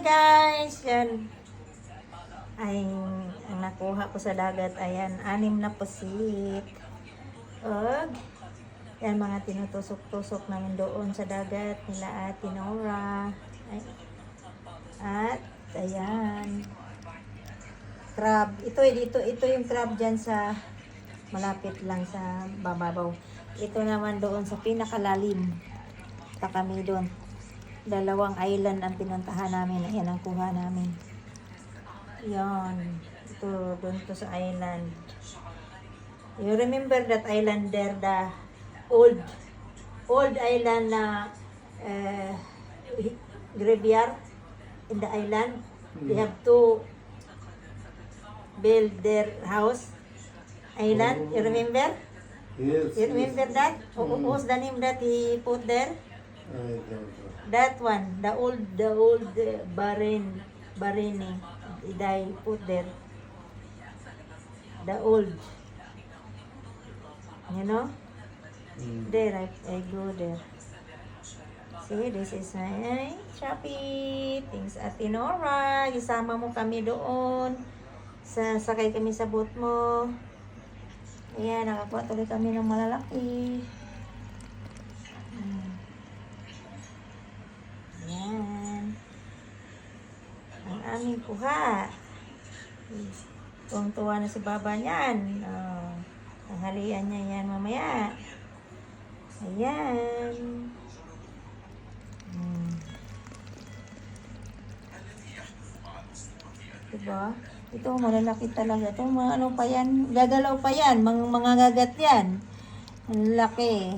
guys! Yan. Ay, ang nakuha ko sa dagat, ayan, 6 na pusit. Og, yan mga tinutusok-tusok namin doon sa dagat nila Ate Nora. Ay, at, ayan. Crab. Ito yung crab dyan sa, malapit lang sa bababaw. Ito naman doon sa pinakalalim. Pa kami doon. 2 island ang pinuntahan namin. Ayan ang kuha namin. Yan. Ito, doon to sa island. You remember that island there, the old island na graveyard in the island? They have to build their house. Island, you remember? Yes. You remember that? What's the name that he put there? I don't know. That one, the old Barini, they put there. The old, you know? There, I go there. See, this is my Shopee. Thanks, Ate Nora. Isama mo kami doon. Sakay kami sa boat mo. Ayan, nakakuha tuloy kami ng malalaki. Ayan. Ang aming kuha. Tuwang-tuwa na si Baba niyan. Oh, tanghalian niya yan mamaya. Ayan. Diba? Ito, malalaki talaga. Ito, mga ano pa yan. Gagalaw pa yan. Mga gagat yan. Ang laki.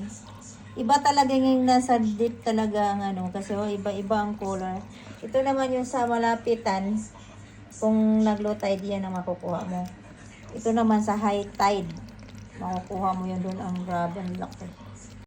Iba talaga yung nasa deep talaga ang ano. Kasi iba-iba ang color. Ito naman yung sa malapitan. Kung nag-low tide yan ang makukuha mo. Ito naman sa high tide. Makukuha mo yun doon. Ang grabe, ang laki.